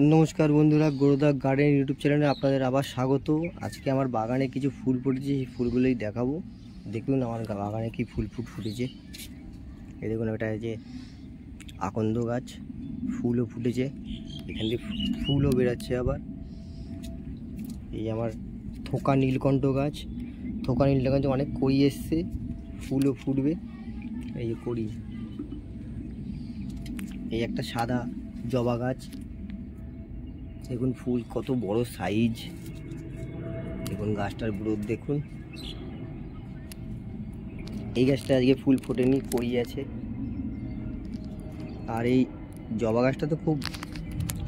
नमस्कार बंधुरा गुरुदा garden YouTube चैनले आपनादेर आबार स्वागत। आज के आमार बागाने किछु फुल फुटेছে, সেই ফুলগুলোই দেখাবো। দেখুন আমার বাগানে কি ফুল ফুটেছে। এই দেখুন এটা যে আকন্দ গাছ, ফুলও ফুটেছে, এখান দিয়ে ফুলও বেরাচ্ছে। আবার এই আমার থোকা নীলকণ্ঠ গাছ, থোকা নীলকণ্ঠ অনেক কড়ি এসছে, ফুলও ফুটবে। এই যে কড়ি। এই একটা সাদা জবা গাছ, দেখুন ফুল কত বড় সাইজ। দেখুন গাছটার গ্রোথ দেখুন। এই গাছটা আজকে ফুল ফোটেনি, কড়ি আছে। আর এই জবা গাছটা তো খুব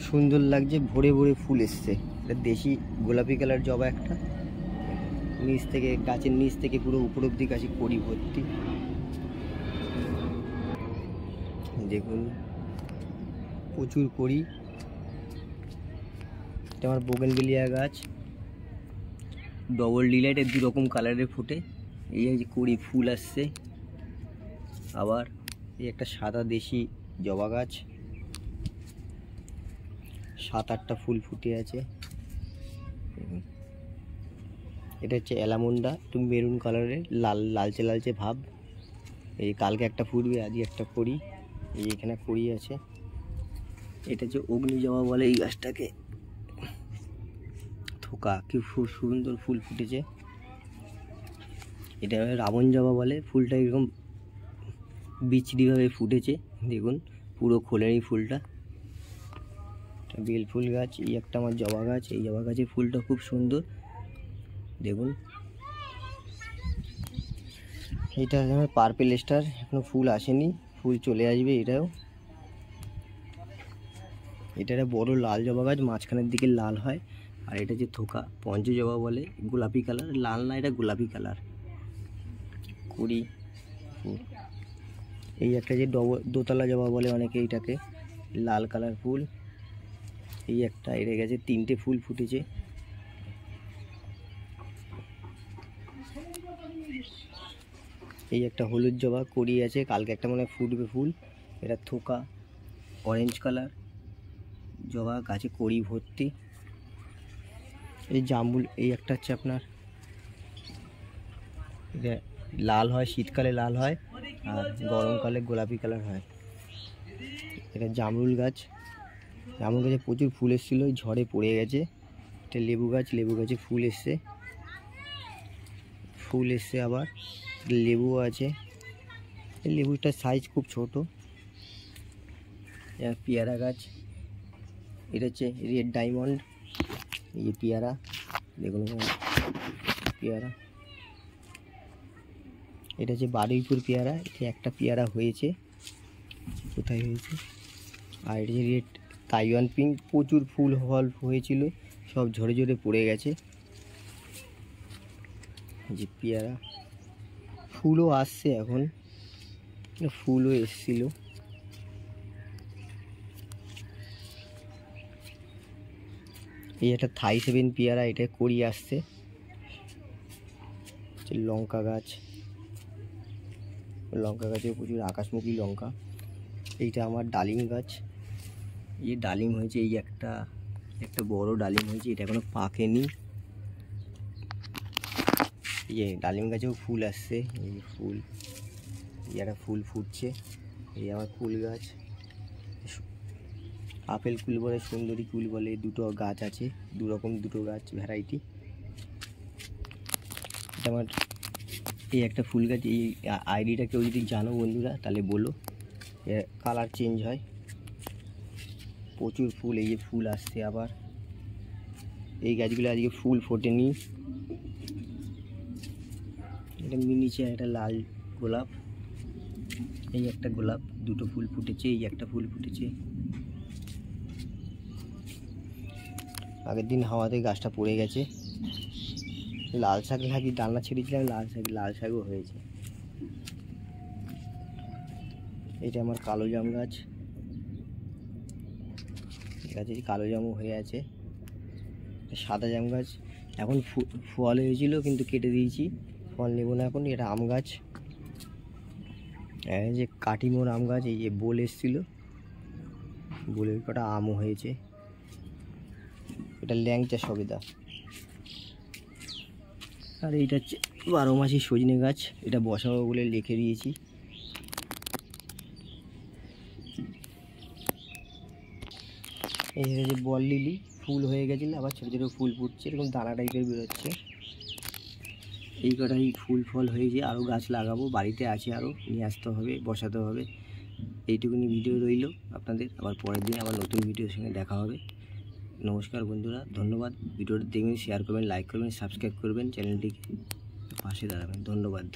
সুন্দর লাগছে, ভরে ভরে ফুল এসছে। এটা দেশি গোলাপি কালার জবা একটা, নিচ থেকে গাছের নিচ থেকে পুরো উপর অব্দি গাছে কড়ি ভর্তি। দেখুন প্রচুর কড়ি। আমার বোগেনভিলিয়া গাছ, ডবল ডিলাইটের দু রকম কালারের ফুটে। এই যে কড়ি ফুল আসছে। আবার এই একটা সাদা দেশি জবা গাছ, 7-8টা ফুল ফুটে আছে। এটা হচ্ছে অ্যালামুন্ডা, একটু মেরুন কালারের, লালচে লালচে ভাব। এই কালকে একটা ফুটবে, আজকে একটা কড়ি। এই এখানে কড়ি আছে। এটা হচ্ছে অগ্নি জবা বলে এই গাছটাকে। থোকা কি খুব সুন্দর ফুল ফুটেছে। এটা রাবণ জবা বলে। ফুলটা এরকম বিচড়িভাবে ফুটেছে, দেখুন পুরো খোলেনি ফুলটা। বেল ফুল গাছ, এই একটা আমার জবা গাছ। এই জবা গাছের ফুলটা খুব সুন্দর, দেখুন। এটা আমার পার্পেল স্টার, এখনো ফুল আসেনি, ফুল চলে আসবে এটাও। এটা একটা বড় লাল জবা গাছ, মাঝখানের দিকে লাল হয়। আর এটা যে থোকা পঞ্চ জবা বলে, গোলাপি কালার, লাল না, এটা গোলাপি কালার কড়ি ফুল। এই একটা যে দোতলা জবা বলে অনেকে এইটাকে, লাল কালার ফুল। এই একটা এড়ে গেছে, 3টে ফুল ফুটেছে। এই একটা হলুদ জবা কড়ি আছে, কালকে একটা মনে ফুটবে ফুল। এটা থোকা অরেঞ্জ কালার জবা, গাছে কড়ি ভর্তি। এই জামরুল, এই একটা হচ্ছে আপনার, এটা লাল হয়, শীতকালে লাল হয়, আর গরমকালে গোলাপি কালার হয়। এটা জামরুল গাছ, জামরুল গাছে প্রচুর ফুল এসেছিলো, ঝড়ে পড়ে গেছে। এটা লেবু গাছ, লেবু গাছে ফুল এসছে, আবার লেবুও আছে। এই লেবুটার সাইজ খুব ছোট। পেয়ারা গাছ, এটা হচ্ছে রেড ডায়মন্ড। এই যে পেয়ারা, দেখুন পেয়ারা। এটা হচ্ছে বারুইপুর পেয়ারা। এটা একটা পেয়ারা হয়েছে, কোথায় হয়েছে। আর এটা যে রেড তাইওয়ান পিঙ্ক, প্রচুর ফুল হয়েছিল, সব ঝরে ঝরে পড়ে গেছে। যে পেয়ারা, ফুলও আসছে এখন, ফুলও এসছিল। এই একটা থাই 7 পেয়ারা, এটা কড়ি আসছে। লঙ্কা গাছ, লঙ্কা গাছে প্রচুর আকাশমুখী লঙ্কা। এইটা আমার ডালিম গাছ, এই ডালিম হয়েছে। এই একটা বড় ডালিম হয়েছে, এটা এখনো পাকেনি। এই ডালিম গাছেও ফুল আসছে, এই ফুল, এই একটা ফুল ফুটছে। এই আমার ফুল গাছ, আপেল কুল বলে, সুন্দরী কুল বলে, দুটো গাছ আছে, দুটো গাছ ভ্যারাইটি। এটা আমার এই একটা ফুল গাছ। এই আইডিটা কেউ যদি জানো বন্ধুরা তাহলে বলো, কালার চেঞ্জ হয়, প্রচুর ফুল। এই যে ফুল আসছে আবার। এই গাছগুলো আজকে ফুল ফোটেনি। এটা মিনিচার, এটা লাল গোলাপ। এই একটা গোলাপ, দুটো ফুল ফুটেছে, এই একটা ফুল ফুটেছে। আগের দিন হাওয়াতে গাছটা পড়ে গেছে। লাল শাক লাগিয়ে ডালনা ছেড়েছিলাম, লাল শাকও হয়েছে। এটা আমার কালো জাম গাছ, গাছে কালো জামও হয়ে আছে। সাদা জাম গাছ, এখন ফল হয়েছিল কিন্তু কেটে দিয়েছি, ফল নেব না এখন। এটা আম গাছ, এই যে কাটিমোর আম গাছ। এই যে বোল এসেছিলো, বোলের কটা আমও হয়েছে। এটা ল্যাংচা সবেদা। আর এইটা হচ্ছে 12 মাসি সজনে গাছ, এটা বসাবো বলে লিখে দিয়েছি। এই যে বল লিলি ফুল হয়ে গেছিলো, আবার ছোটো ছোটো ফুল ফুটছে, এরকম দানা টাইপের বেরোচ্ছে। এই কটাই ফুল ফল হয়েছে, আরও গাছ লাগাবো, বাড়িতে আছে আরও, নিয়ে আসতে হবে, বসাতে হবে। এইটুকুনি ভিডিও রইল আপনাদের, আবার পরের দিন আবার নতুন ভিডিওর সঙ্গে দেখা হবে। নমস্কার বন্ধুরা, ধন্যবাদ। ভিডিওটা দেখবেন, শেয়ার করবেন, লাইক করবেন, সাবস্ক্রাইব করবেন, চ্যানেলটিকে পাশে দাঁড়াবেন। ধন্যবাদ।